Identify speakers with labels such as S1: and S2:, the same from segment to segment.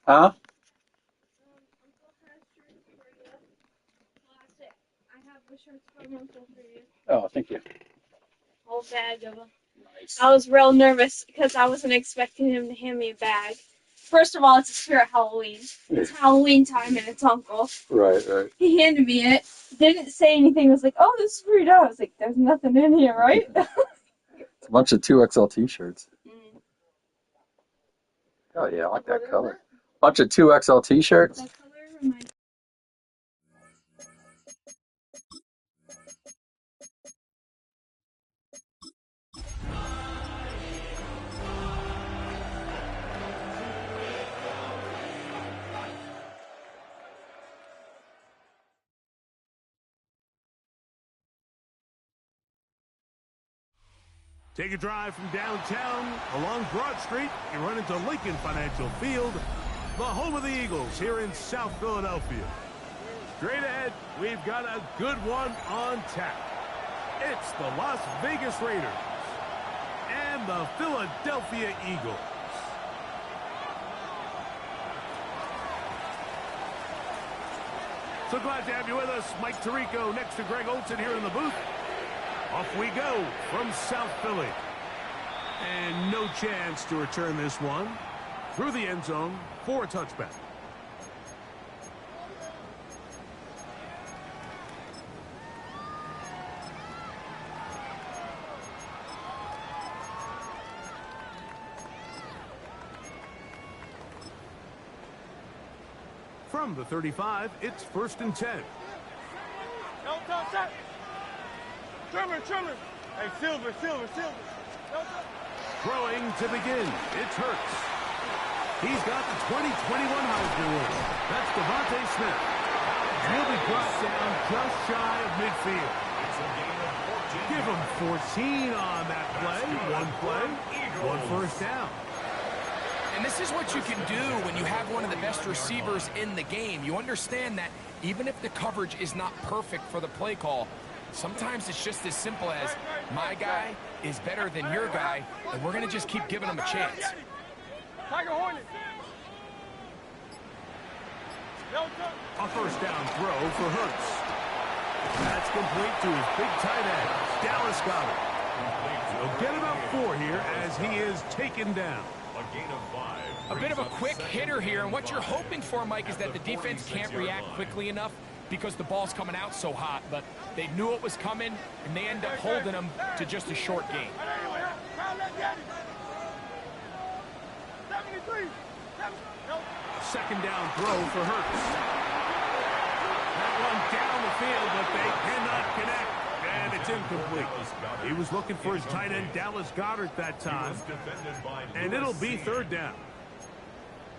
S1: Huh?
S2: I have the shirts from Uncle for you.
S1: Oh, thank you.
S2: Whole bag of them.
S1: Nice.
S2: I was real nervous because I wasn't expecting him to hand me a bag. First of all, it's a spirit Halloween. It's Halloween time and it's Uncle.
S1: Right.
S2: He handed me it. Didn't say anything. Was like, "Oh, this is for you." I was like, "There's nothing in here, right?"
S1: It's a bunch of 2XL t-shirts.
S2: Mm.
S1: Oh, yeah, I like that color. Bunch of 2XL t-shirts.
S2: That color reminds
S3: Take a drive from downtown along Broad Street. You run into Lincoln Financial Field, the home of the Eagles here in South Philadelphia. Straight ahead, we've got a good one on tap. It's the Las Vegas Raiders and the Philadelphia Eagles. So glad to have you with us. Mike Tirico next to Greg Olson here in the booth. Off we go from South Philly. And no chance to return this one through the end zone for a touchback. From the 35, it's 1st and 10.
S4: Trimmer. Hey, Silver.
S3: Throwing to begin, it's Hurts. He's got the 2021 Heisman winner. That's Devontae Smith. He'll be brought down just shy of midfield. Give him 14 on that play. One first down.
S5: And this is what you can do when you have one of the best receivers in the game. You understand that even if the coverage is not perfect for the play call, sometimes it's just as simple as my guy is better than your guy, and we're going to just keep giving him a chance.
S3: A first down throw for Hurts. That's complete to his big tight end, Dallas Goedert. He'll get about 4 here as he is taken down.
S4: A gain of 5.
S5: A bit of a quick hitter here, and what you're hoping for, Mike, is that the defense can't react quickly enough because the ball's coming out so hot, but they knew it was coming, and they end up holding them to just a short gain.
S3: A second down throw for Hurts. That one down the field, but they cannot connect, and it's incomplete. He was looking for his tight end, Dallas Goedert, that time, and it'll be 3rd down.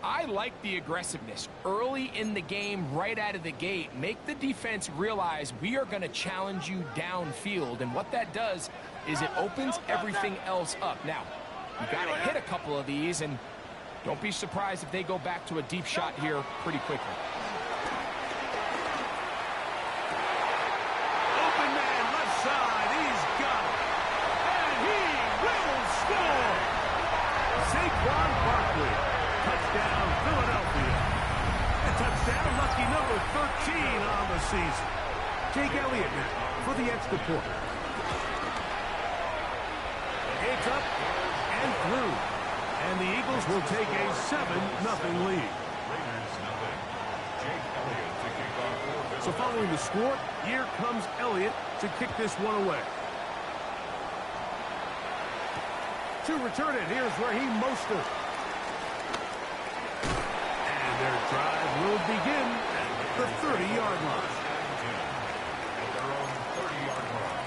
S5: I like the aggressiveness early in the game, right out of the gate. Make the defense realize we are going to challenge you downfield, and what that does is it opens everything else up. Now, you got to hit a couple of these, and don't be surprised if they go back to a deep shot here pretty quickly.
S3: Open man, left side, he's got it, and he will score. Saquon Barkley. Touchdown, Philadelphia. A touchdown, lucky number 13 on the season. Jake Elliott now for the extra point. It's up and through. And the Eagles will take a 7-0 lead. So following the score, here comes Elliott to kick this one away. To return it, here's Raheem Mostert. And their drive will begin at the 30-yard line. At their own 30-yard line.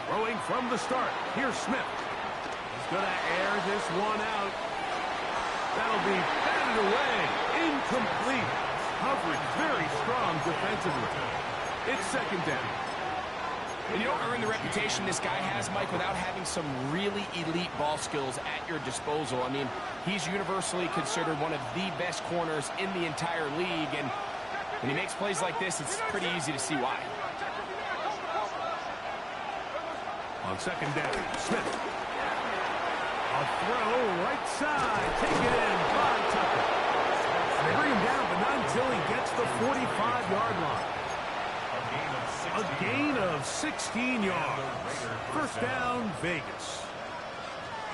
S3: Throwing from the start, here's Smith. He's going to air this one out. That'll be batted away. Incomplete. Coverage very strong defensively. It's second down.
S5: And you don't earn the reputation this guy has, Mike, without having some really elite ball skills at your disposal. I mean, he's universally considered one of the best corners in the entire league, and when he makes plays like this, it's pretty easy to see why.
S3: On second down, Smith. A throw right side. Take it in by Tucker. They bring him down, but not until he gets the 45-yard line. A gain of 16 yards. First down, Vegas.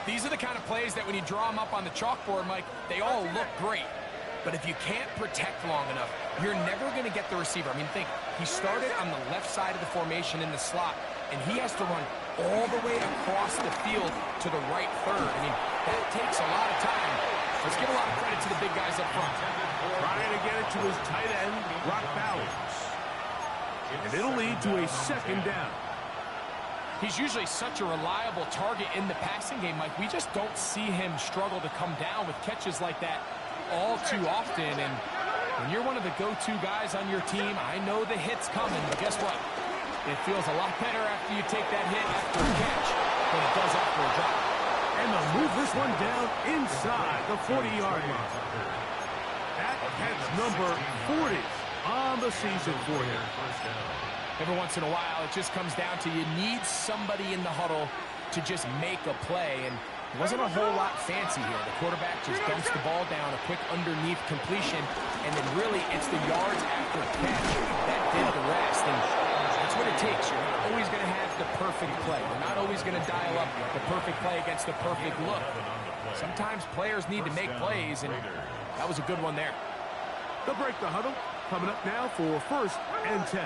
S5: These are the kind of plays that when you draw them up on the chalkboard, Mike, they all look great. But if you can't protect long enough, you're never going to get the receiver. I mean, think, he started on the left side of the formation in the slot, and he has to run all the way across the field to the right third. I mean, that takes a lot of time. Let's give a lot of credit to the big guys up front.
S3: Trying to get it to his tight end, Brock Bowers. And it'll lead to a second down.
S5: He's usually such a reliable target in the passing game, Mike. We just don't see him struggle to come down with catches like that all too often. And when you're one of the go-to guys on your team, I know the hit's coming, but guess what? It feels a lot better after you take that hit after a catch than it does after a drop.
S3: And they'll move this one down inside the 40-yard line. That catch number 40 on the season for him.
S5: Every once in a while, it just comes down to you need somebody in the huddle to just make a play. And it wasn't a whole lot fancy here. The quarterback just dumps the ball down, a quick underneath completion, and then really it's the yards after catch that did the rest. And that's what it takes. You're not always going to have the perfect play. You're not always going to dial up the perfect play against the perfect look. Sometimes players need to make plays, and that was a good one there.
S3: They'll break the huddle. Coming up now for first and 10.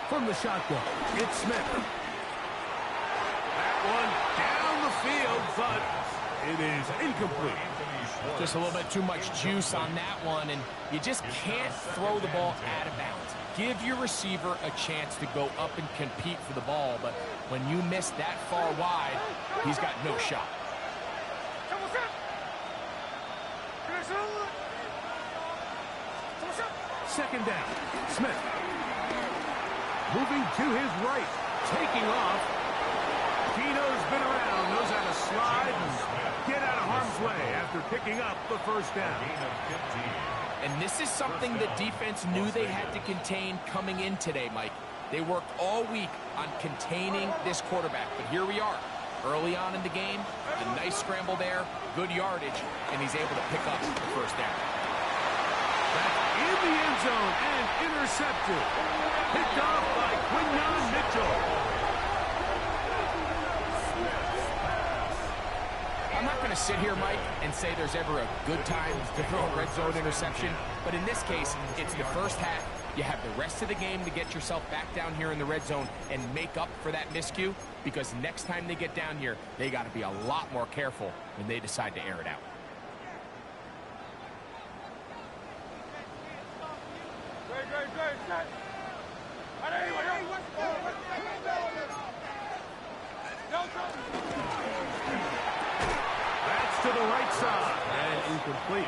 S3: From the shotgun, it's Smith. That one down the field, but it is incomplete.
S5: Just a little bit too much juice on that one, and you just can't throw the ball out of bounds. Give your receiver a chance to go up and compete for the ball, but when you miss that far wide, he's got no shot.
S3: Second down, Smith. Moving to his right, taking off. Gino's been around, knows how to slide and get out of harm's way after picking up the first down.
S5: And this is something the defense knew they had to contain coming in today, Mike. They worked all week on containing this quarterback, but here we are. Early on in the game, a nice scramble there, good yardage, and he's able to pick up the first down.
S3: That's in the end zone and intercepted. Picked off by Quinyon Mitchell.
S5: I'm not going to sit here, Mike, and say there's ever a good time to throw a red zone interception, but in this case, it's the first half. You have the rest of the game to get yourself back down here in the red zone and make up for that miscue, because next time they get down here, they got to be a lot more careful when they decide to air it out.
S3: That's to to the right side and incomplete.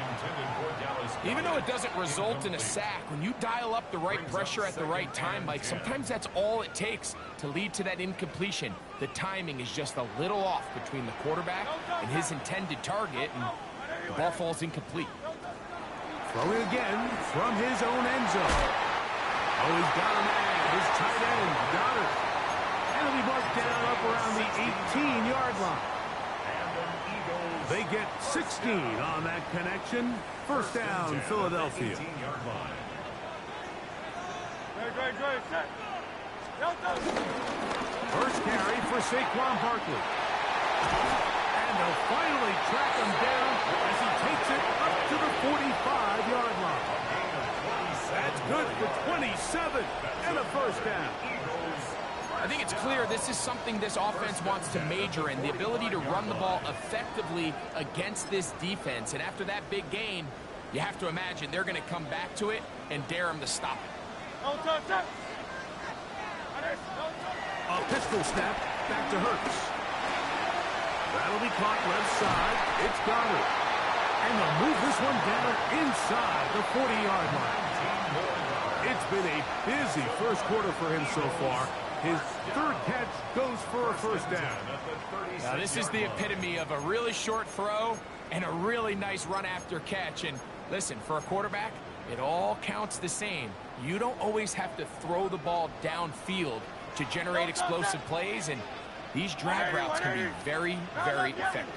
S5: Even though it doesn't result in a sack, when you dial up the right pressure at the right time, Mike, sometimes that's all it takes to lead to that incompletion. The timing is just a little off between the quarterback and his intended target, and the ball falls incomplete.
S3: Throwing again from his own end zone. Oh, he's got a man. His tight end, Goddard. And he'll be marked down up around the 18-yard line. They get 16 on that connection. First down, Philadelphia. First carry for Saquon Barkley. And they'll finally track him down as he takes it up to the 45-yard line. That's good for 27 and a first down.
S5: I think it's clear this is something this offense wants to major in, the ability to run the ball effectively against this defense. And after that big gain, you have to imagine they're going to come back to it and dare him to stop it.
S3: A pistol snap back to Hurts. That'll be caught left side. It's Goddard. And they'll move this one down inside the 40-yard line. It's been a busy first quarter for him so far. His third catch goes for a first down.
S5: Now, this is the epitome of a really short throw and a really nice run after catch. And listen, for a quarterback, it all counts the same. You don't always have to throw the ball downfield to generate explosive plays, and these drag routes can be very, very effective.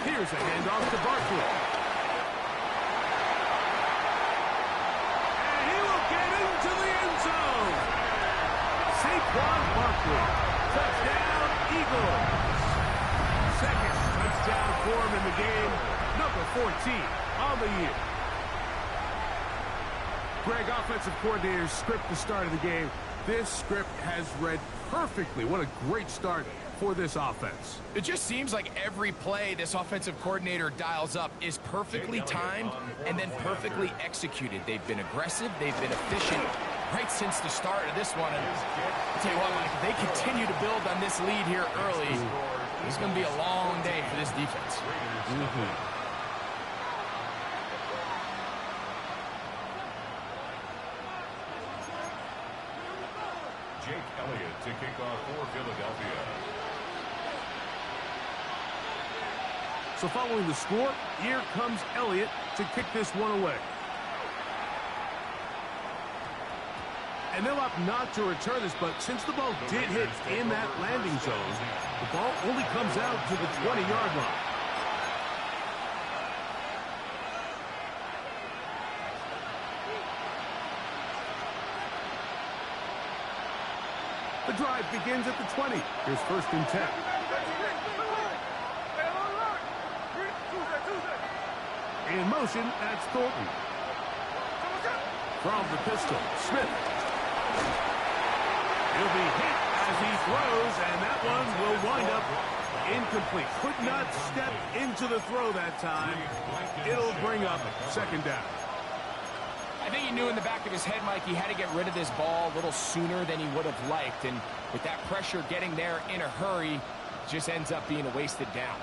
S3: Here's a handoff to Barkley. And he will get into the end zone. Saquon Barkley. Touchdown, Eagles. Second touchdown for him in the game. Number 14 on the year. Greg, offensive coordinator's script to start of the game. This script has read perfectly. What a great start for this offense.
S5: It just seems like every play this offensive coordinator dials up is perfectly timed and then perfectly executed. They've been aggressive, they've been efficient right since the start of this one. And I'll tell you what, Mike, if they continue to build on this lead here early, it's going to be a long day for this defense.
S4: Jake Elliott to kick off for Philadelphia.
S3: So following the score, here comes Elliott to kick this one away. And they'll opt not to return this, but since the ball did hit in that landing zone, the ball only comes out to the 20-yard line. The drive begins at the 20. Here's first and 10. In motion, that's Thornton. From the pistol, Smith. He'll be hit as he throws, and that one will wind up incomplete. Could not step into the throw that time. It'll bring up second down.
S5: I think he knew in the back of his head, Mike, he had to get rid of this ball a little sooner than he would have liked. And with that pressure getting there in a hurry, it just ends up being a wasted down.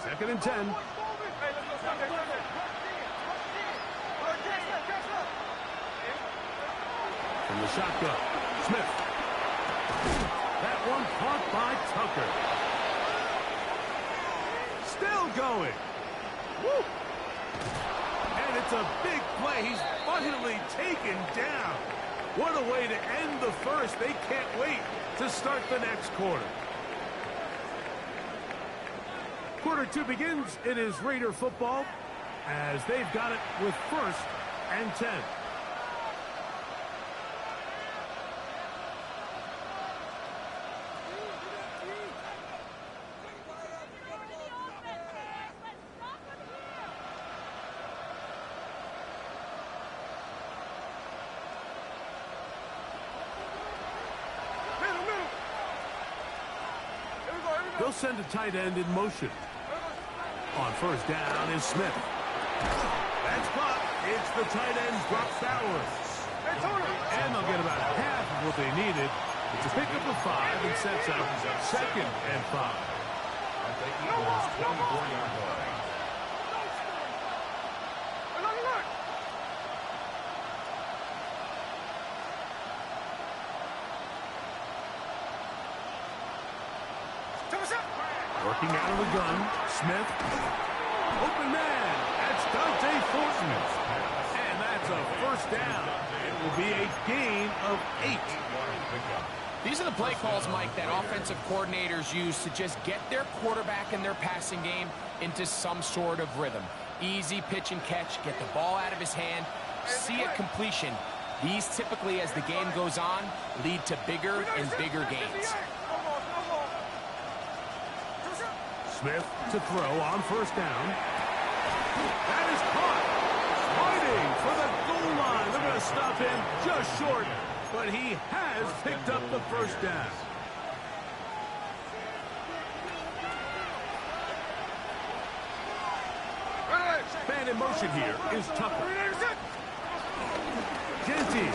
S3: Second and 10. From the shotgun, Smith. That one caught by Tucker. Still going. Woo! And it's a big play. He's finally taken down. What a way to end the first. They can't wait to start the next quarter. Quarter two begins. It is Raider football as they've got it with first and 10. They'll send a tight end in motion. On first down is Smith. That's caught. It's the tight end's drop balance. And they'll get about half of what they needed. It's a pickup of 5 and sets up 2nd and 5.
S4: At the Eagles' 24-yard line.
S3: Working out of the gun, Smith. Open man. That's Dante Thornton. And that's a first down. It will be a gain of 8.
S5: These are the play calls, Mike, that offensive coordinators use to just get their quarterback and their passing game into some sort of rhythm. Easy pitch and catch, get the ball out of his hand, see a completion. These typically, as the game goes on, lead to bigger and bigger gains.
S3: Smith to throw on first down. That is caught. Fighting for the goal line. They're going to stop him just short, but he has picked up the first down. Man in motion here is Tucker. Genty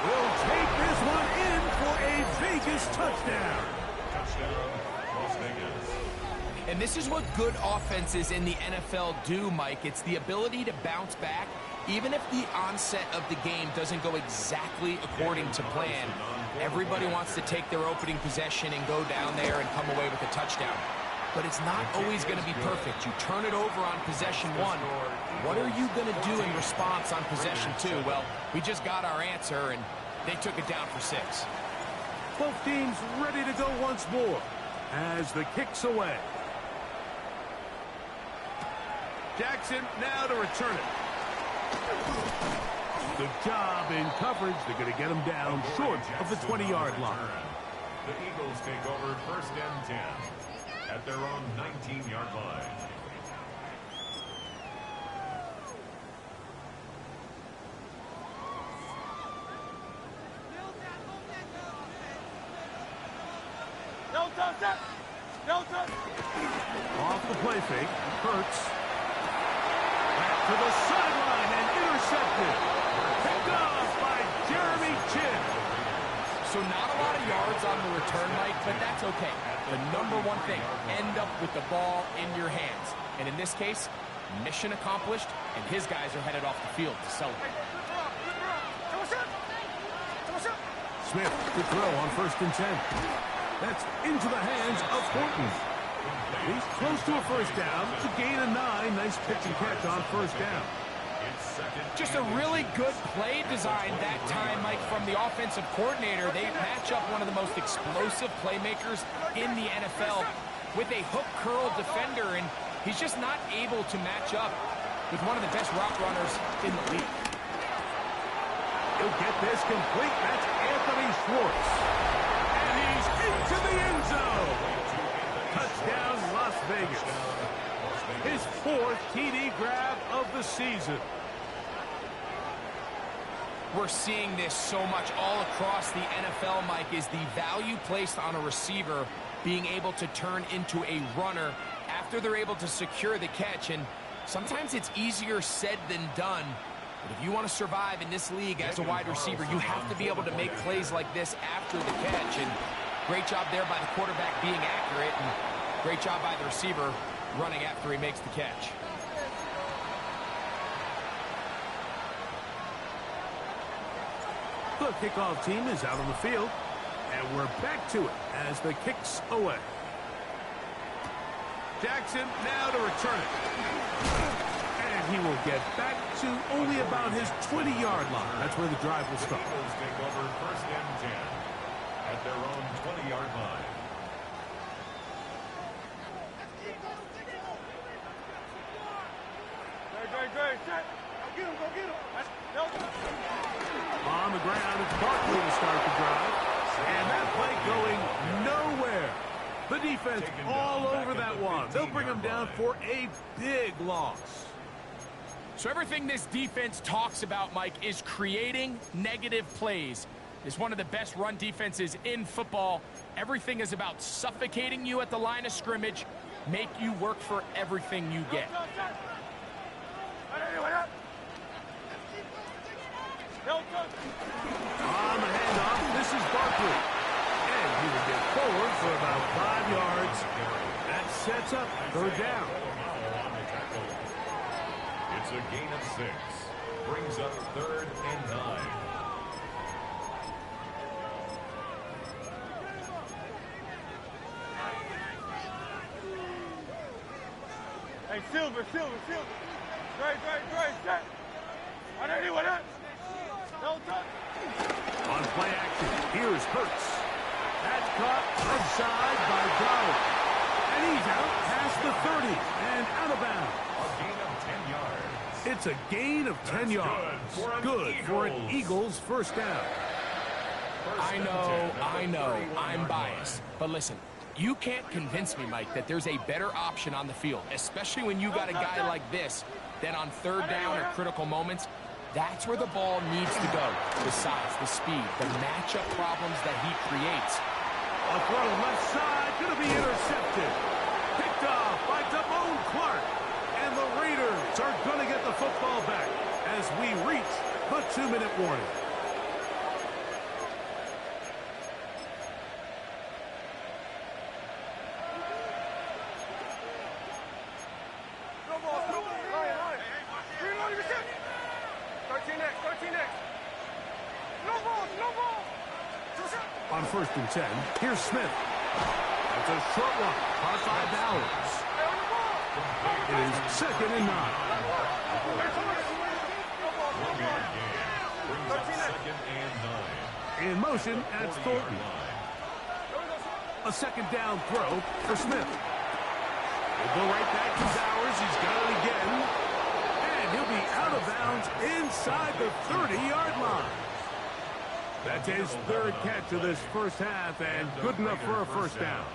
S3: will take this one in for a Vegas touchdown.
S4: Touchdown, Las Vegas.
S5: And this is what good offenses in the NFL do, Mike. It's the ability to bounce back, even if the onset of the game doesn't go exactly according to plan. Everybody wants to take their opening possession and go down there and come away with a touchdown. But it's not always going to be perfect. You turn it over on possession 1. What are you going to do in response on possession 2? Well, we just got our answer, and they took it down for 6.
S3: Both teams ready to go once more as the kick's away. Jackson now to return it. Good job in coverage. They're going to get him down short of the 20-yard line.
S4: The Eagles take over first and 10 at their own 19-yard line.
S3: Off the play fake, Hurts. Back to the sideline and intercepted. Picked off by Jeremy Chin.
S5: So not a lot of yards on the return, Mike, but that's okay. The number one thing, end up with the ball in your hands. And in this case, mission accomplished, and his guys are headed off the field to celebrate.
S3: Smith to throw on first and 10. That's into the hands of Thornton. He's close to a first down. It's a gain of 9. Nice pitch and catch on first down.
S5: Just a really good play design that time, Mike, from the offensive coordinator. They match up one of the most explosive playmakers in the NFL with a hook curl defender, and he's just not able to match up with one of the best route runners in the league.
S3: He'll get this complete. That's Anthony Schwartz. And he's into the end zone. Touchdown, Las Vegas. His 4th TD grab of the season.
S5: We're seeing this so much all across the NFL, Mike, is the value placed on a receiver being able to turn into a runner after they're able to secure the catch. And sometimes it's easier said than done. But if you want to survive in this league as a wide receiver, you have to be able to make plays like this after the catch. And great job there by the quarterback being accurate, and great job by the receiver running after he makes the catch.
S3: The kickoff team is out on the field, and we're back to it as the kick's away. Jackson now to return it. And he will get back to only about his 20-yard line. That's where the drive will start.
S4: The Eagles take over first and 10 at their own 20-yard line.
S3: On the ground, it's Barkley to start the drive. And that play going nowhere. The defense all over that one. They'll bring him down for a big loss.
S5: So everything this defense talks about, Mike, is creating negative plays. It's one of the best run defenses in football. Everything is about suffocating you at the line of scrimmage, make you work for everything you get.
S3: On the handoff, this is Barkley. And he will get forward for about 5 yards. That sets up third down.
S4: It's a gain of 6. Brings up 3rd and 9.
S6: Hey, Silver. Right, set.
S3: On play action, here's Hurts. That's caught offside by Dollar. And he's out past the 30 and out of bounds.
S4: A gain of 10 yards.
S3: It's a gain of 10 yards. Good for an Eagles first down.
S5: I know, I'm biased. But listen, you can't convince me, Mike, that there's a better option on the field, especially when you got a guy like this, that on third down or critical moments, that's where the ball needs to go. The size, the speed, the matchup problems that he creates.
S3: A throw left side, going to be intercepted. Picked off by Damone Clark. And the Raiders are going to get the football back as we reach the 2-minute warning. On 1st and 10, here's Smith. It's a short one, caught by Bowers. It is 2nd and 9. In motion, that's Thornton. A 2nd down throw for Smith. We'll go right back to Bowers. He's got it again. And he'll be out of bounds inside the 30-yard line. That's his 3rd catch of this first half, and good enough for a first down.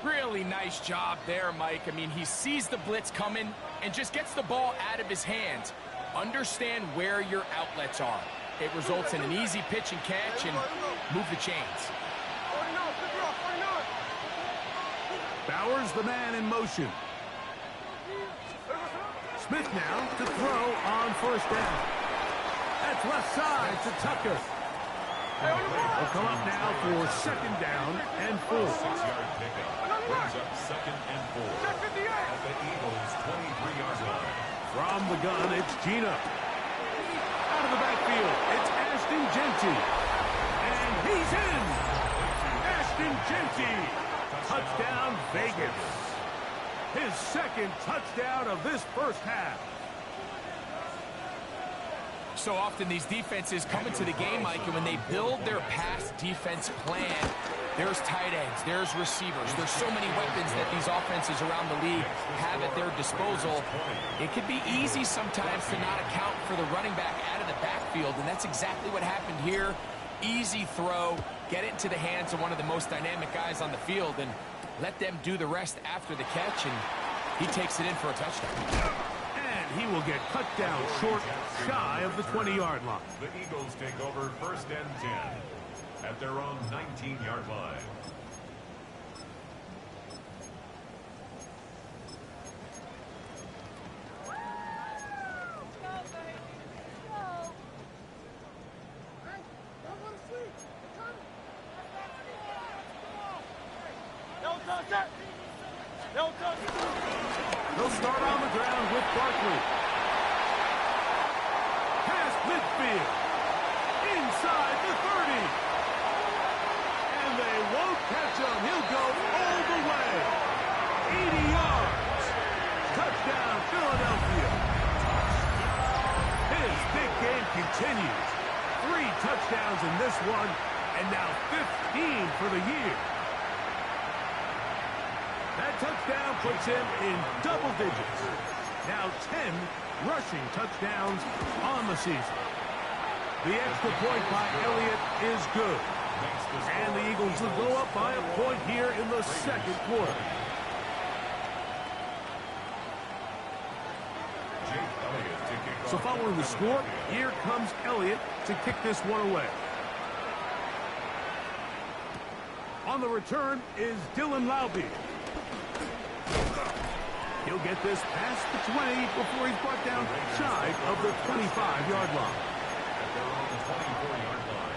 S5: Really nice job there, Mike. I mean, he sees the blitz coming and just gets the ball out of his hands. Understand where your outlets are. It results in an easy pitch and catch and move the chains.
S3: Bowers, the man in motion. Smith now to throw on first down. That's left side to Tucker. They'll come up now for 2nd down and 4.
S4: 6-yard pickup. Brings up 2nd and 4. At the Eagles' 23-yard line.
S3: From the gun, it's Gina. Out of the backfield, it's Ashton Genty. And he's in! Ashton Genty! Touchdown, Vegas. His 2nd touchdown of this first half.
S5: So often these defenses come into the game, Mike, and when they build their pass defense plan, there's tight ends, there's receivers, there's so many weapons that these offenses around the league have at their disposal. It could be easy sometimes to not account for the running back out of the backfield, and that's exactly what happened here. Easy throw, get it into the hands of one of the most dynamic guys on the field, and let them do the rest after the catch, and he takes it in for a touchdown.
S3: He will get cut down short, shy of the 20-yard line.
S4: The Eagles take over 1st and 10 at their own 19-yard line.
S3: They'll start on the ground with Barkley. Past midfield. Inside the 30. And they won't catch him. He'll go all the way. 80 yards. Touchdown, Philadelphia. His big game continues. 3 touchdowns in this one, and now 15 for the year. That touchdown puts him in double digits. Now 10 rushing touchdowns on the season. The extra point by Elliott is good. And the Eagles will go up by a point here in the 2nd quarter. So following the score, here comes Elliott to kick this one away. On the return is Dylan Laube. He'll get this past the 20 before he's brought down shy of the 25-yard line.
S4: At their own 24-yard line.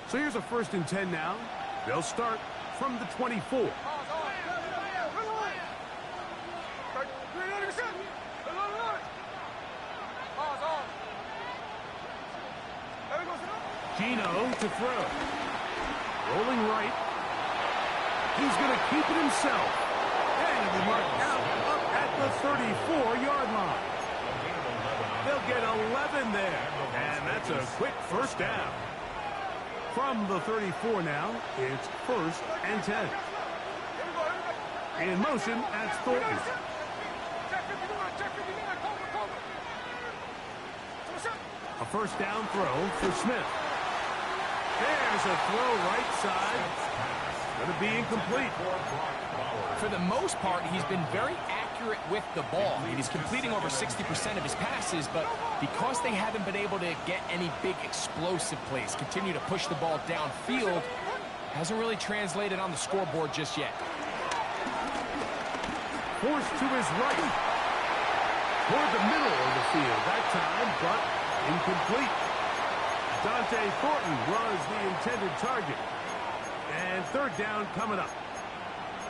S3: So here's a 1st and 10 now. They'll start from the 24. Gino to throw. Rolling right. He's going to keep it himself. And he'll be marked out up at the 34-yard line. They'll get 11 there. And that's a quick 1st down. From the 34 now, it's 1st and 10. In motion, that's Thornton. A 1st down throw for Smith. There's a throw right side. Going to be incomplete.
S5: For the most part, he's been very accurate with the ball. He's completing over 60% of his passes, but because they haven't been able to get any big explosive plays, continue to push the ball downfield, hasn't really translated on the scoreboard just yet.
S3: Forced to his right. Toward the middle of the field that time, but incomplete. Dante Thornton was the intended target. And 3rd down coming up.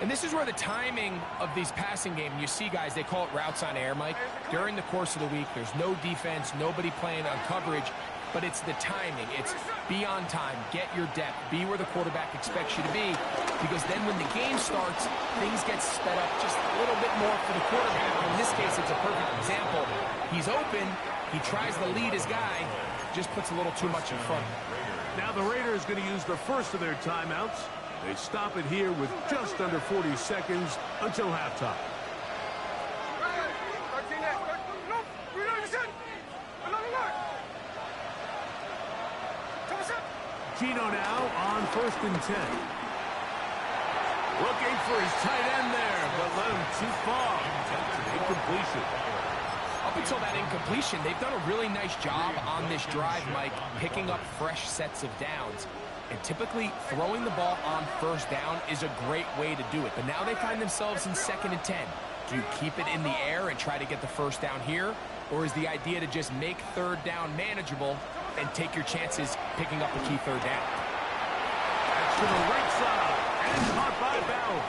S5: And this is where the timing of these passing games, you see guys, they call it routes on air, Mike. During the course of the week, there's no defense, nobody playing on coverage, but it's the timing. It's be on time, get your depth, be where the quarterback expects you to be, because then when the game starts, things get sped up just a little bit more for the quarterback. In this case, it's a perfect example. He's open, he tries to lead his guy, just puts a little too much in front.
S3: Now the Raiders going to use the first of their timeouts. They stop it here with just under 40 seconds until halftime. Gino now on 1st and 10. Looking for his tight end there, but let him too far. Incompletion.
S5: Up until that incompletion, they've done a really nice job on this drive, Mike, picking up fresh sets of downs. And typically, throwing the ball on 1st down is a great way to do it. But now they find themselves in 2nd and 10. Do you keep it in the air and try to get the 1st down here? Or is the idea to just make 3rd down manageable and take your chances picking up a key 3rd down?
S3: That's to the right side and caught by Bowers.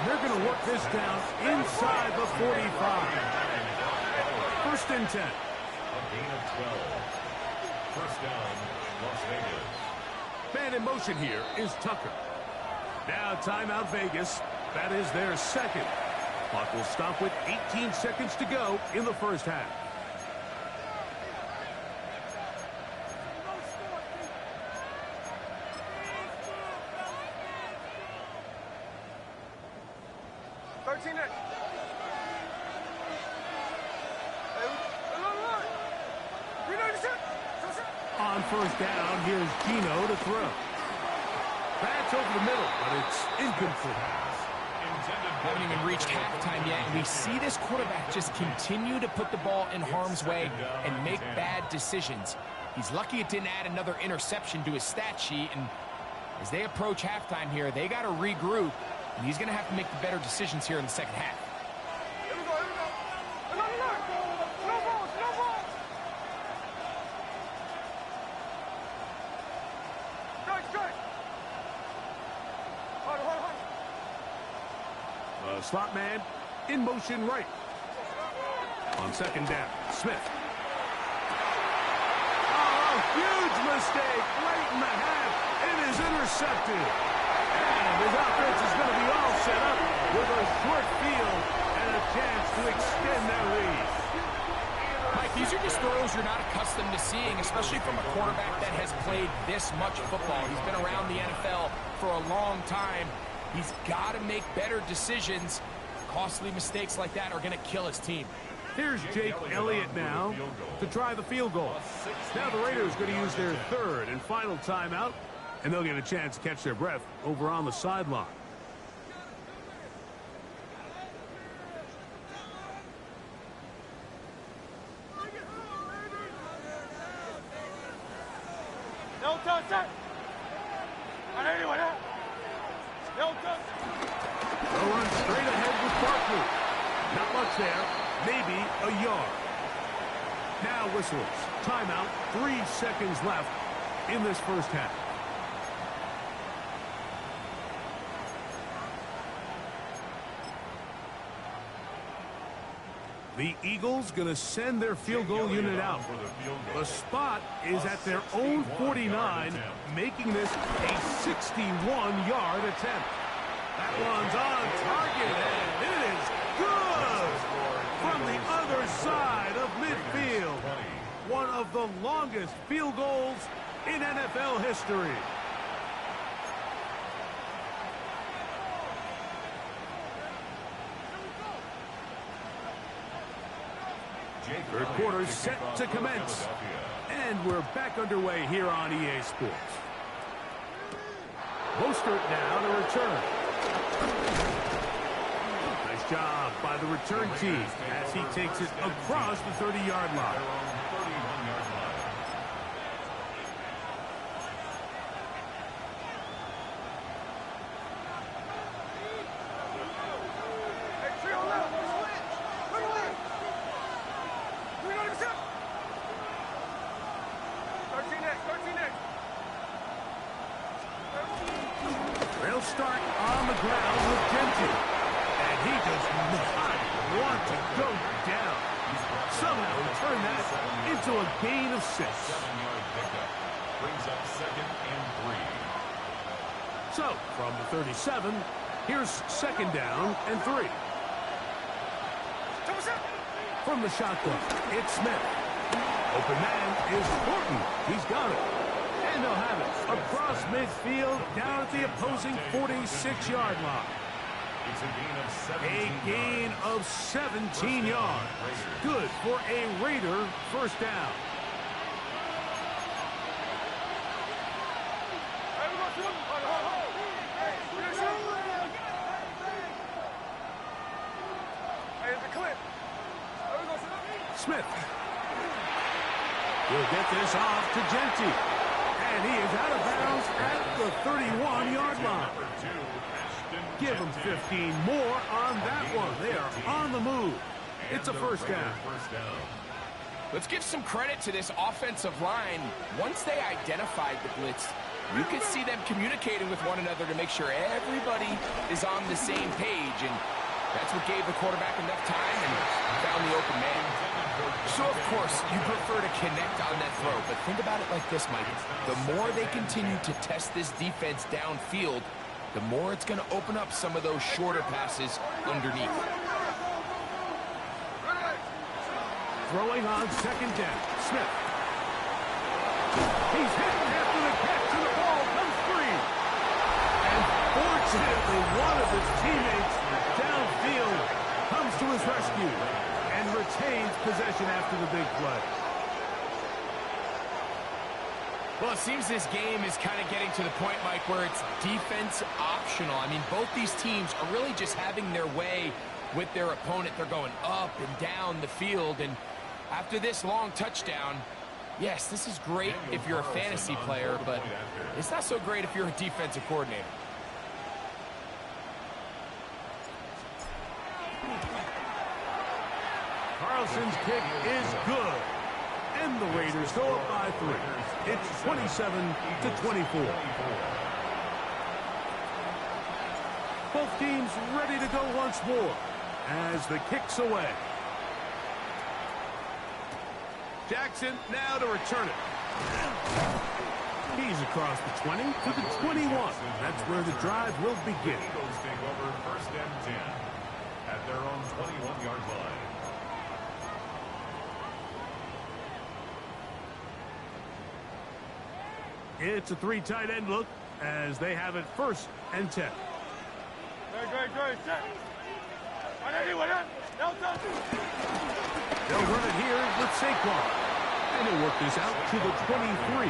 S3: And they're going to work this down inside the 45. 1st and 10.
S4: A gain of 12. 1st down, Las Vegas.
S3: Man in motion here is Tucker. Now timeout Vegas. That is their 2nd. Clock will stop with 18 seconds to go in the 1st half. On 1st down, here's Gino to throw. That's over the middle, but it's incomplete.
S5: Haven't even reached halftime yet, and we see this quarterback just continue to put the ball in harm's way and make bad decisions. He's lucky it didn't add another interception to his stat sheet, and as they approach halftime here, they got to regroup, and he's going to have to make the better decisions here in the 2nd half.
S3: Slot man in motion right. On 2nd down, Smith. Oh, huge mistake late in the half. It is intercepted. And his offense is going to be all set up with a short field and a chance to extend their lead.
S5: Mike, these are just throws you're not accustomed to seeing, especially from a quarterback that has played this much football. He's been around the NFL for a long time. He's got to make better decisions. Costly mistakes like that are going to kill his team.
S3: Here's Jake Elliott now to try the field goal. Now the Raiders are going to use their 3rd and final timeout, and they'll get a chance to catch their breath over on the sideline.
S6: downtown, set. On anyone, huh? Downtown.
S3: They'll run straight ahead with Barkley. Not much there. Maybe a yard. Now whistles. Timeout. 3 seconds left in this first half. The Eagles going to send their field goal unit out. The spot is at their own 49, making this a 61-yard attempt. That one's on target, and it is good from the other side of midfield. One of the longest field goals in NFL history. Third quarter set to commence. And we're back underway here on EA Sports. Mostert now to return. Nice job by the return team as he takes it across the 30-yard line. They'll start on the ground with Genty. And he does not want to go down. Somehow he turned that into a gain of 6.
S4: 7-yard pickup. Brings up 2nd and 3.
S3: So, from the 37, here's 2nd down and 3. From the shotgun, it's Smith. Open man is Horton. He's got it. And they'll have it across midfield down at the opposing 46-yard line.
S4: It's
S3: A gain of 17 yards. Good for a Raider first down. Smith will get this off to Genty. And he is out of bounds at the 31-yard line. Give him 15 more on that one. They are on the move. It's a first down.
S5: Let's give some credit to this offensive line. Once they identified the blitz, you could see them communicating with one another to make sure everybody is on the same page. And that's what gave the quarterback enough time and found the open man. So, of course, you prefer to connect on that throw. But think about it like this, Mike. The more they continue to test this defense downfield, the more it's going to open up some of those shorter passes underneath.
S3: Throwing on 2nd down, Smith. He's hit after the catch, and the ball comes free. And fortunately, one of his teammates downfield comes to his rescue and retains possession after the big play.
S5: Well, it seems this game is kind of getting to the point, Mike, where it's defense optional. I mean, both these teams are really just having their way with their opponent. They're going up and down the field, and after this long touchdown, yes, this is great if you're a fantasy player, but it's not so great if you're a defensive coordinator.
S3: Carlson's kick is good. And the Raiders go up by 3. It's 27-24. Both teams ready to go once more as the kick's away. Jackson now to return it. He's across the 20 to the 21. That's where the drive will begin.
S4: Eagles take over 1st and 10 at their own 21-yard line.
S3: It's a 3 tight end look as they have it 1st and 10.
S6: Great, set. On anyone, huh? Downtown.
S3: They'll run it here with Saquon. And he'll work this out to the 23.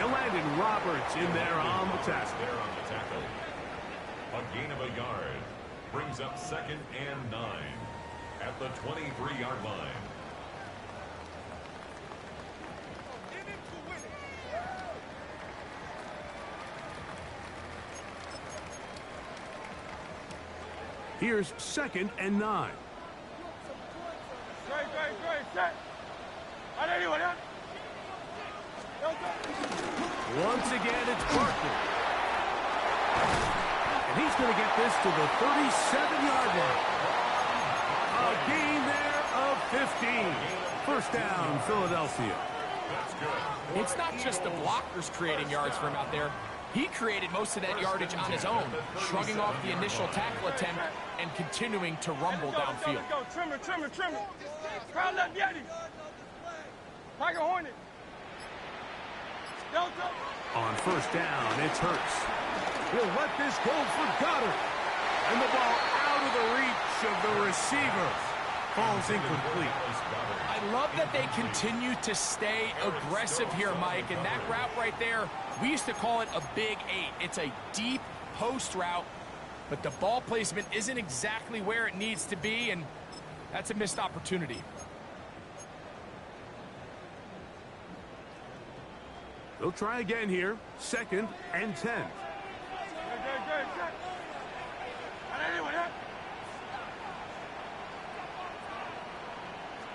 S3: And Landon Roberts in there on the tackle.
S4: A gain of a yard. Brings up 2nd and 9 at the 23-yard line.
S3: Here's 2nd and 9.
S6: Great, great, great. Set. On anyone, huh? No touch.
S3: Once again, it's Barkley. And he's going to get this to the 37-yard line. A gain there of 15. First down, Philadelphia.
S5: It's not just the blockers creating yards for him out there. He created most of that yardage on his own, shrugging off the initial tackle attempt and continuing to rumble downfield.
S6: Go, trim it, trim it, trim it. Crowd left Yeti. Tiger Hornet. Delta.
S3: On first down, it's Hurts. He'll let this go for Goddard. And the ball out of the reach of the receiver. Falls incomplete.
S5: I love that they continue to stay aggressive here, Mike. And that route right there, we used to call it a big 8. It's a deep post route, but the ball placement isn't exactly where it needs to be, and that's a missed opportunity.
S3: They'll try again here. 2nd and 10.
S6: Good, good, set. On anyone, huh?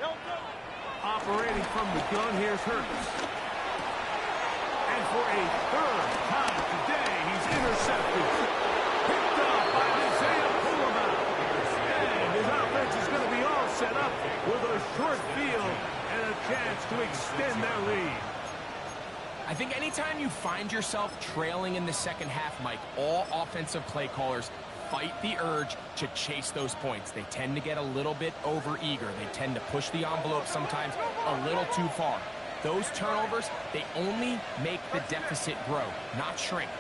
S6: Delta.
S3: Operating from the gun, here's Hurts. And for a 3rd time today, he's intercepted. Picked up by Isaiah Pullman. And his offense is going to be all set up with a short field and a chance to extend their lead.
S5: I think anytime you find yourself trailing in the second half, Mike, all offensive play callers fight the urge to chase those points. They tend to get a little bit over-eager. They tend to push the envelope sometimes a little too far. Those turnovers, they only make the deficit grow, not shrink.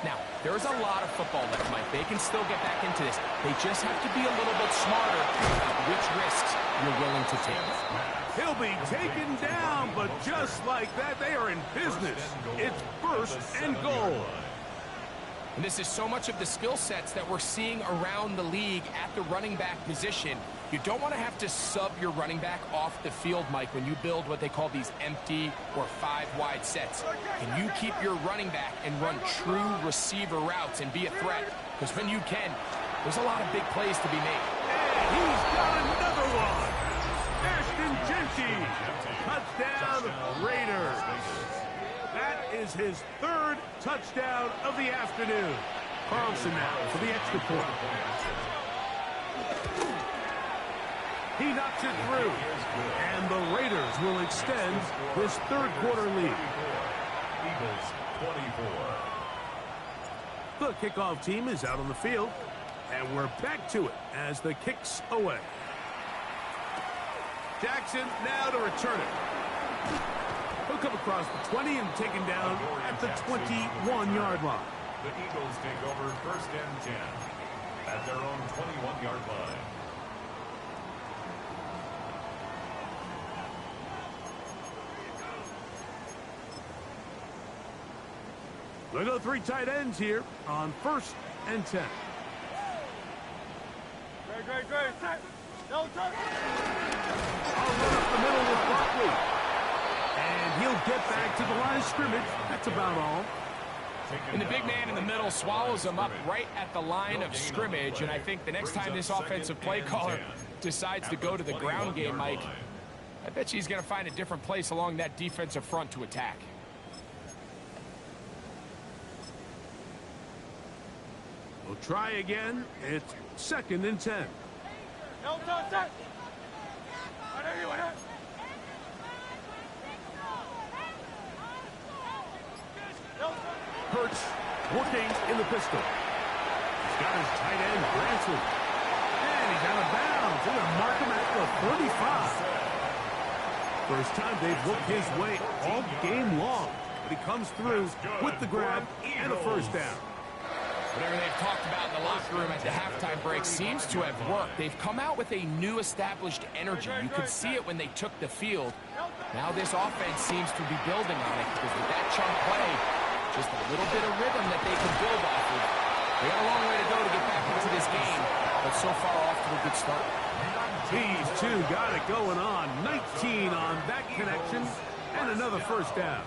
S5: Now, there's a lot of football left, Mike. They can still get back into this. They just have to be a little bit smarter about which risks you're willing to take.
S3: He'll be taken down, but just like that, they are in business. It's 1st and goal.
S5: And this is so much of the skill sets that we're seeing around the league at the running back position. You don't want to have to sub your running back off the field, Mike, when you build what they call these empty or 5-wide sets. Can you keep your running back and run true receiver routes and be a threat? Because when you can, there's a lot of big plays to be made.
S3: And he's got another one. Ashton Genty. Touchdown, Raiders. That is his 3rd touchdown of the afternoon. Carlson now for the extra point. He knocks it through. And the Raiders will extend this 3rd quarter lead.
S4: Eagles 24.
S3: The kickoff team is out on the field. And we're back to it as the kick's away. Jackson now to return it. He'll come across the 20 and taken down at the 21-yard line.
S4: The Eagles take over 1st and 10 at their own 21-yard line.
S3: We'll go 3 tight ends here on 1st and 10.
S6: Great, great, great. Set. No touch.
S3: I'll run up the middle with Barkley. And he'll get back to the line of scrimmage. That's about all.
S5: And the big man in the middle swallows him up right at the line of scrimmage. And I think the next time this offensive play caller decides to go to the ground game, Mike, I bet you he's going to find a different place along that defensive front to attack.
S3: We'll try again. It's 2nd and 10.
S6: No touch. Set. On anyone, huh? No touch.
S3: Hurts working in the pistol. He's got his tight end, Branson. And he's out of bounds. They're going to mark him at the 35. First time they've looked his way all game long. But he comes through with the grab and a first down.
S5: Whatever they've talked about in the locker room at the halftime break seems to have worked. They've come out with a new established energy. You could see it when they took the field. Now this offense seems to be building on it because with that chunk play, just a little bit of rhythm that they can build off of. They got a long way to go to get back into this game, but so far off to a good start.
S3: These two got it going on. 19 on that connection and another first down.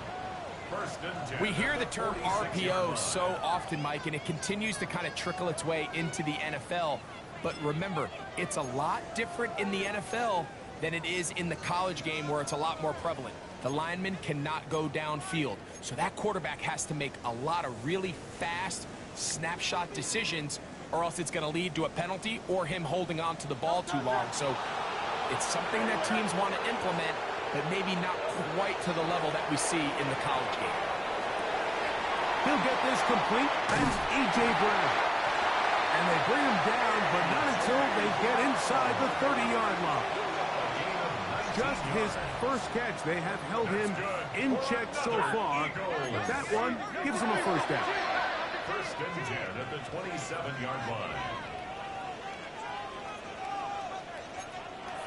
S5: We hear the term RPO so often, Mike, and it continues to kind of trickle its way into the NFL. But remember, it's a lot different in the NFL than it is in the college game where it's a lot more prevalent. The lineman cannot go downfield. So that quarterback has to make a lot of really fast snapshot decisions, or else it's going to lead to a penalty or him holding on to the ball too long. So it's something that teams want to implement, but maybe not quite to the level that we see in the college game.
S3: He'll get this complete. That's A.J. Brown. And they bring him down, but not until they get inside the 30-yard line. Just his first catch. They have held him in check so far, but that one gives him a first down.
S4: First and 10 at the 27-yard line.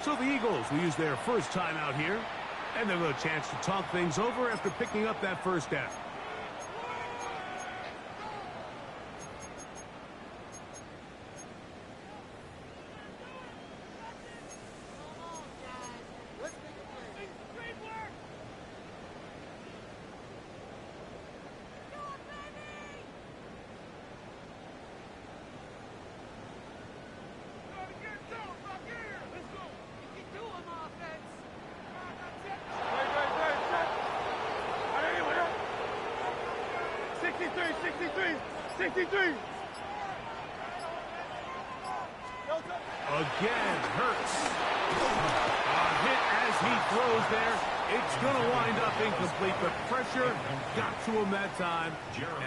S3: So the Eagles will use their first time out here, and they'll have a chance to talk things over after picking up that first down. Again, Hurts. A hit as he throws there. It's going to wind up incomplete. The pressure got to him that time,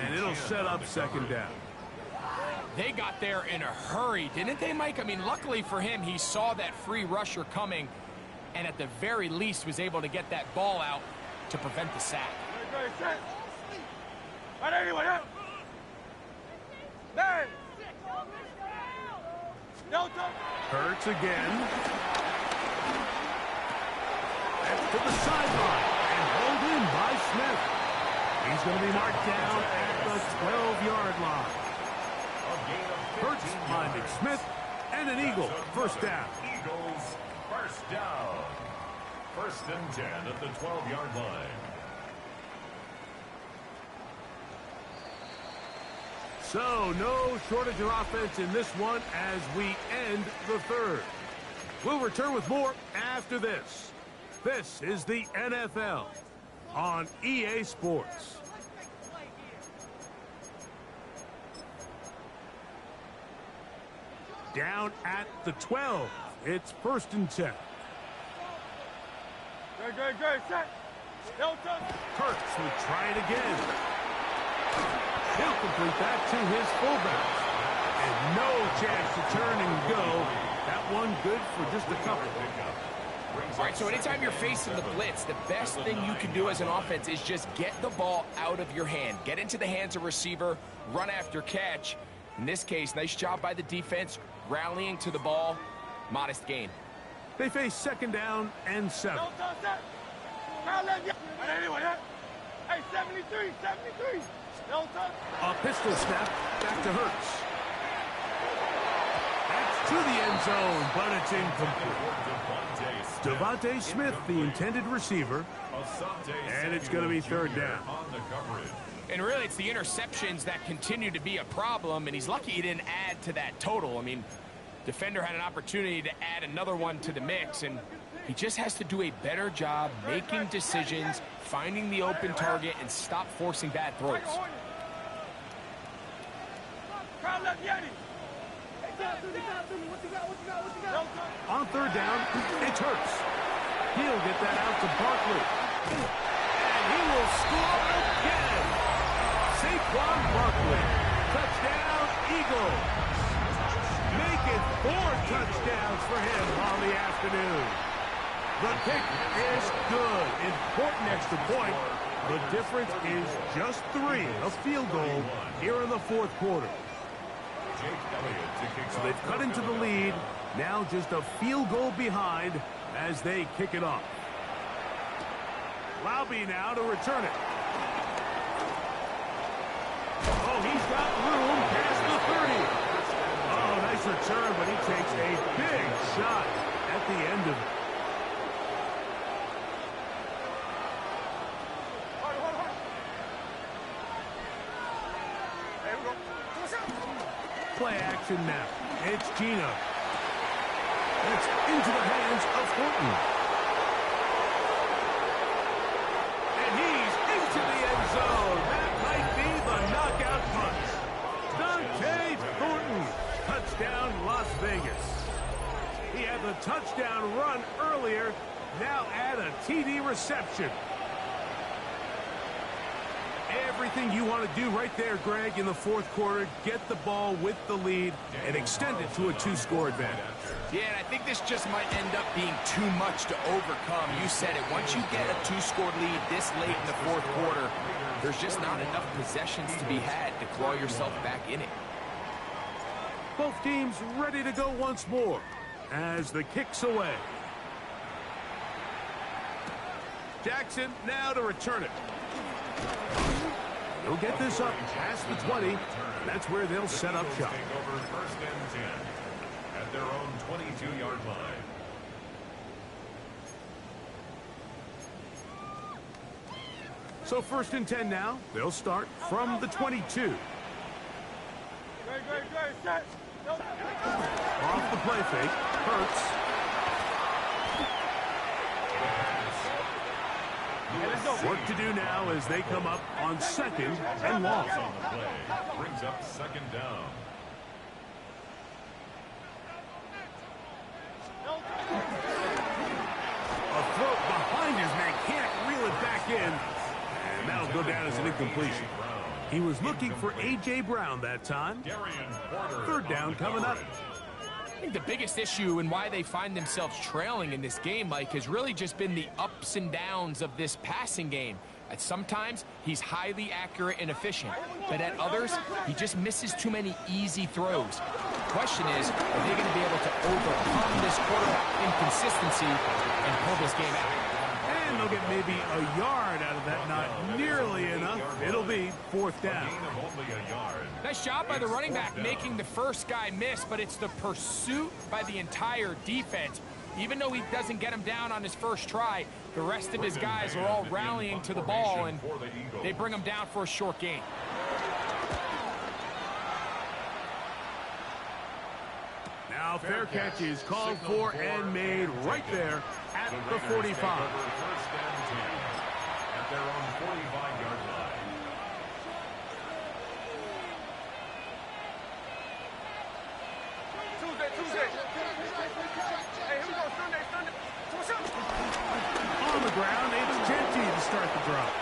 S3: and it'll set up second down.
S5: They got there in a hurry, didn't they, Mike? I mean, luckily for him, he saw that free rusher coming, and at the very least was able to get that ball out to prevent the sack.
S3: Hurts again. That's to the sideline and hauled in by Smith. He's going to be marked down at the 12-yard line. Hurts finding Smith, and an Eagle first down.
S4: Eagles first down. First and 10 at the 12-yard line.
S3: So, no shortage of offense in this one as we end the third. We'll return with more after this. This is the NFL on EA Sports. Down at the 12. It's first and 10. Hurts will try it again. He'll complete that to his fullback. And no chance to turn and go. That one good for just a couple.
S5: All right, so anytime you're facing the blitz, the best thing you can do as an offense is just get the ball out of your hand. Get into the hands of receiver, run after catch. In this case, nice job by the defense, rallying to the ball. Modest gain.
S3: They face second down and 7.
S6: Hey, 73.
S3: A pistol snap back to Hurts. That's to the end zone, but it's incomplete. Devontae Smith, the intended receiver, and it's going to be third down.
S5: And really, it's the interceptions that continue to be a problem, and he's lucky he didn't add to that total. I mean, defender had an opportunity to add another one to the mix, and he just has to do a better job making decisions, finding the open target, and stop forcing bad throws.
S3: On third down, it's Hurts. He'll get that out to Barkley. And he will score again. Saquon Barkley. Touchdown, Eagles. Make it 4 touchdowns for him on the afternoon. The kick is good. Important extra point. The difference is just 3. A field goal here in the fourth quarter. So they've cut into the lead. Now just a field goal behind as they kick it off. Laube now to return it. Oh, he's got room past the 30. Oh, nice return, but he takes a big shot at the end of it. Play action now. It's Gino. That's into the hands of Thornton. And he's into the end zone. That might be the knockout punch. Dante Thornton. Touchdown, Las Vegas. He had the touchdown run earlier. Now add a TD reception. Everything you want to do right there, Greg, in the fourth quarter. Get the ball with the lead and extend it to a 2-score advantage.
S5: Yeah, and I think this just might end up being too much to overcome. You said it. Once you get a 2-score lead this late in the fourth quarter, there's just not enough possessions to be had to claw yourself back in it.
S3: Both teams ready to go once more as the kick's away. Jackson now to return it. They'll get this up past the 20, and that's where they'll set up shop.
S4: Take over first and 10 at their own 22-yard line.
S3: So first and 10 now. They'll start from the 22. Off the play fake. Hurts. Work to do now as they come up on second and long.
S4: On the play brings up second down.
S3: A throw behind his man, can't reel it back in. And that'll go down as an incompletion. He was looking for A.J. Brown that time. Third down coming up.
S5: I think the biggest issue and why they find themselves trailing in this game, Mike, has really just been the ups and downs of this passing game. At sometimes, he's highly accurate and efficient, but at others, he just misses too many easy throws. The question is, are they going to be able to overcome this quarterback inconsistency and pull this game out?
S3: And they'll get maybe a yard out of that, not nearly enough. It'll be fourth down.
S5: Nice job by the running back making the first guy miss, but it's the pursuit by the entire defense. Even though he doesn't get him down on his first try, the rest of his guys are all rallying to the ball, and they bring him down for a short gain.
S3: Now fair catch is called for and made right there at the 45.
S4: First and 10 at their own 45-yard line.
S6: Tuesday. Hey, here we go. Sunday.
S3: On the ground, it's Genty to start the drive.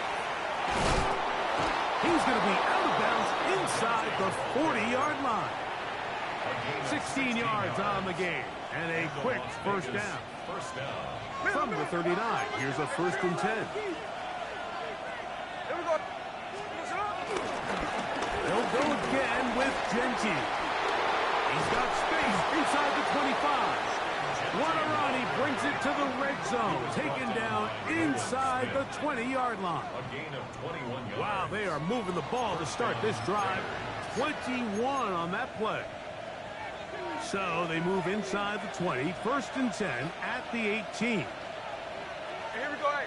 S3: He's going to be out of bounds inside the 40-yard line. 16 yards on the game, and a quick first down. From the 39, here's a first and 10.
S6: Here we go.
S3: They'll go again with Genty. He's got space inside the 25. What a run, he brings it to the red zone, taken down inside the 20-yard line.
S4: A gain of 21 yards.
S3: Wow, they are moving the ball to start this drive. 21 on that play. So they move inside the 20, first and 10 at the 18.
S6: Hey, here we go. Hey.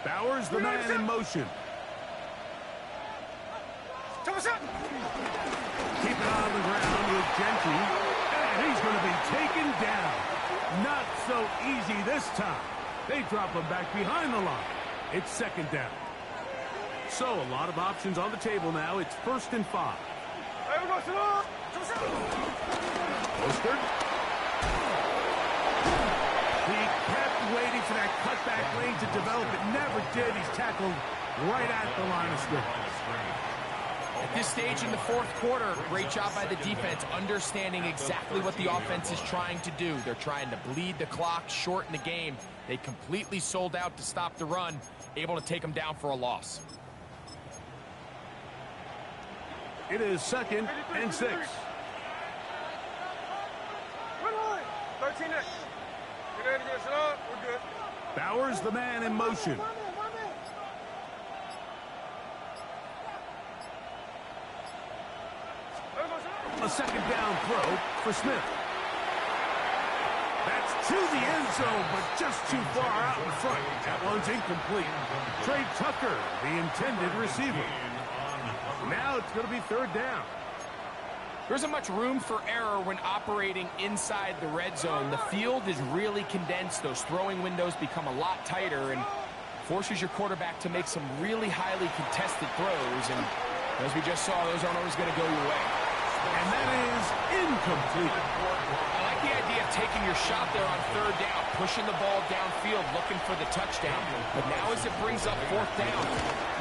S3: Bowers, the man in motion.
S6: Keep
S3: Keep it on the ground with Genty. And he's going to be taken down. Not so easy this time. They drop him back behind the line. It's second down. So a lot of options on the table now. It's first and 5. Mostert. He kept waiting for that cutback lane to develop. It never did. He's tackled right at the line of scrimmage.
S5: At this stage in the fourth quarter, great job by the defense, understanding exactly what the offense is trying to do. They're trying to bleed the clock, shorten the game. They completely sold out to stop the run, able to take them down for a loss.
S3: It is second and 6.
S6: 13 next. Get ready to get set up. We're good.
S3: Bowers, the man in motion. A second down throw for Smith. That's to the end zone, but just too far out in front. That one's incomplete. Trey Tucker, the intended receiver. Now it's going to be third down.
S5: There isn't much room for error when operating inside the red zone. The field is really condensed. Those throwing windows become a lot tighter and forces your quarterback to make some really highly contested throws. And as we just saw, those aren't always going to go your way.
S3: And that is incomplete.
S5: I like the idea of taking your shot there on third down, pushing the ball downfield, looking for the touchdown. But now as it brings up fourth down,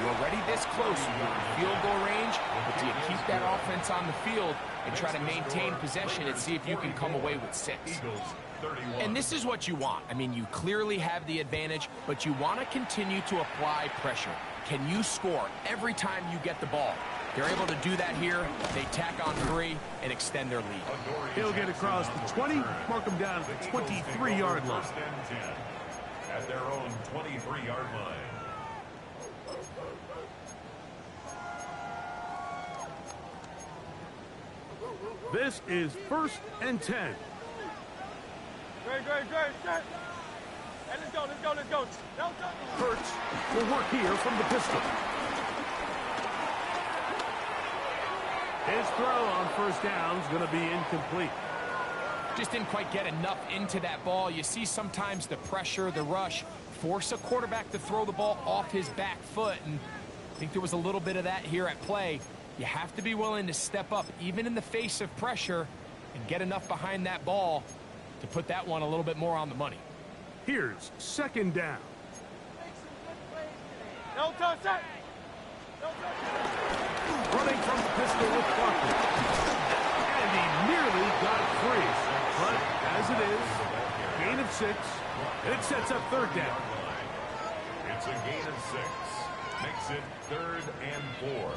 S5: you're already this close. You're in field goal range, but do you keep that offense on the field and try to maintain possession and see if you can come away with 6? And this is what you want. I mean, you clearly have the advantage, but you want to continue to apply pressure. Can you score every time you get the ball? They're able to do that here. They tack on 3 and extend their lead.
S3: He'll get across the 20, mark him down at the 23-yard line.
S4: First and 10 at their own 23-yard line.
S3: This is first and 10.
S6: Great. Set. Hey, let's go.
S3: Hurts will work here from the pistol. His throw on first down is going to be incomplete.
S5: Just didn't quite get enough into that ball. You see sometimes the pressure, the rush, force a quarterback to throw the ball off his back foot. And I think there was a little bit of that here at play. You have to be willing to step up, even in the face of pressure, and get enough behind that ball to put that one a little bit more on the money.
S3: Here's second down.
S6: No touch, set.
S3: Running from the pistol with Barkley. And he nearly got free. But as it is, gain of 6, and it sets up third down.
S4: It's a gain of 6. Makes it 3rd and 4.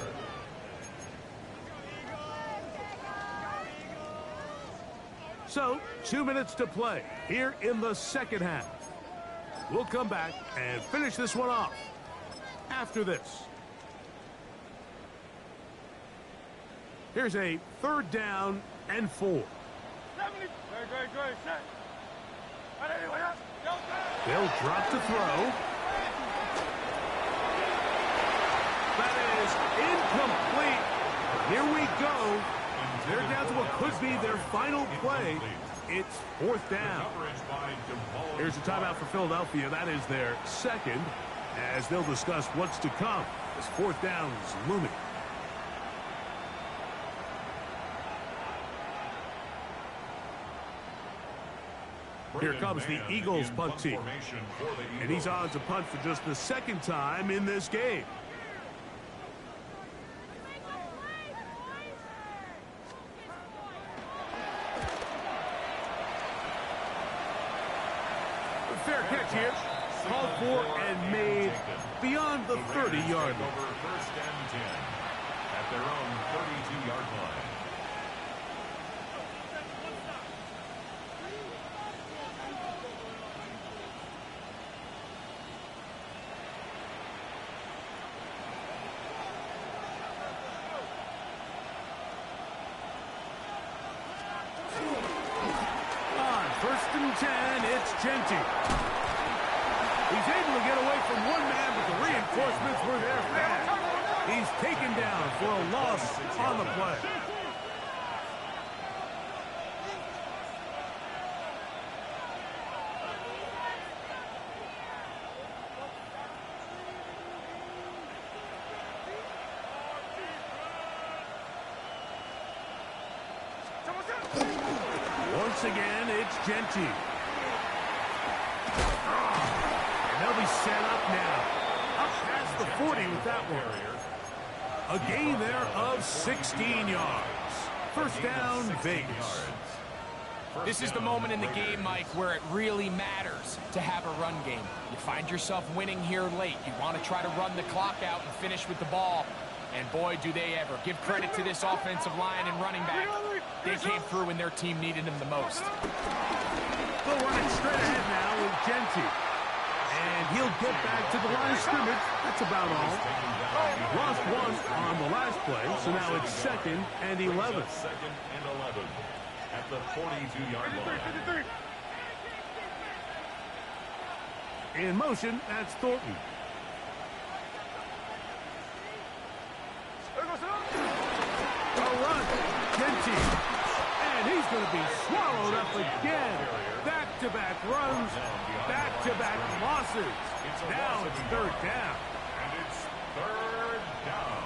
S3: So, 2 minutes to play here in the second half. We'll come back and finish this one off after this. Here's a 3rd down and 4.
S6: Great. Set.
S3: They'll drop to throw. That is incomplete. Here we go. They're down to what could be their final play. It's 4th down. Here's a timeout for Philadelphia. That is their second, as they'll discuss what's to come as 4th down is looming. Here comes the Eagles punt team. And he's on to punt for just the 2nd time in this game. Fair catch here. Called for and made beyond the 30-yard line.
S4: First and 10 at their own 32-yard line.
S3: On 1st and 10, it's Genty. He's able to get away from one man, but the reinforcements were there fast. He's taken down for a loss on the play. Once again, it's Genty. They'll be set up now. Up past the 40 with that one. A gain there of 16 yards. First down, Vegas.
S5: This is the moment in the game, Mike, where it really matters to have a run game. You find yourself winning here late. You want to try to run the clock out and finish with the ball. And boy, do they ever. Give credit to this offensive line and running back. They came through when their team needed them the most.
S3: They'll run it straight ahead now with Genty. And he'll get back to the line of scrimmage. That's about all. Lost one on the last play, so now it's 2nd and 11.
S4: 2nd and 11 at the 42-yard line.
S3: In motion, that's Thornton. A run. Genty going to be swallowed up again. Back-to-back runs, back-to-back losses. Now it's third down.
S4: And it's third down.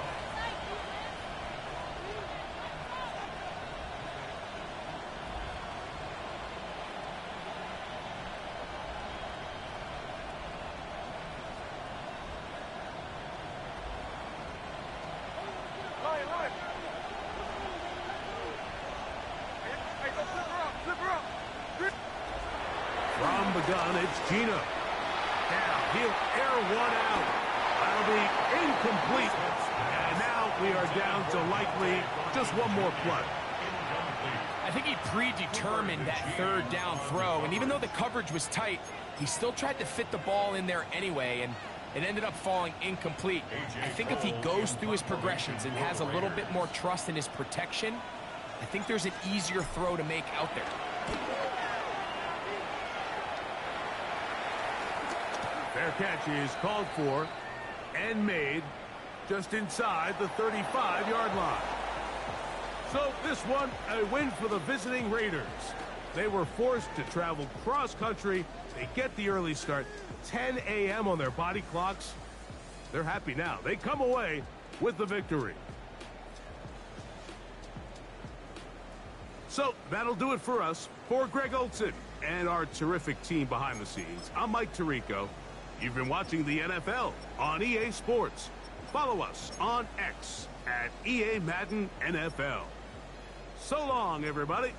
S6: Line, line. Hey, go flip her up, flip her up.
S3: From the gun, it's Gino. Now he'll air one out. That'll be incomplete. And now we are down to likely just one more play.
S5: I think he predetermined that third down throw, and even though the coverage was tight, he still tried to fit the ball in there anyway, and it ended up falling incomplete. I think if he goes through his progressions and has a little bit more trust in his protection, I think there's an easier throw to make out there.
S3: Fair catch is called for and made just inside the 35-yard line. So this one, a win for the visiting Raiders. They were forced to travel cross-country. They get the early start, 10 a.m. on their body clocks. They're happy now. They come away with the victory. So that'll do it for us. For Greg Olson and our terrific team behind the scenes, I'm Mike Tirico. You've been watching the NFL on EA Sports. Follow us on X at EA Madden NFL. So long, everybody.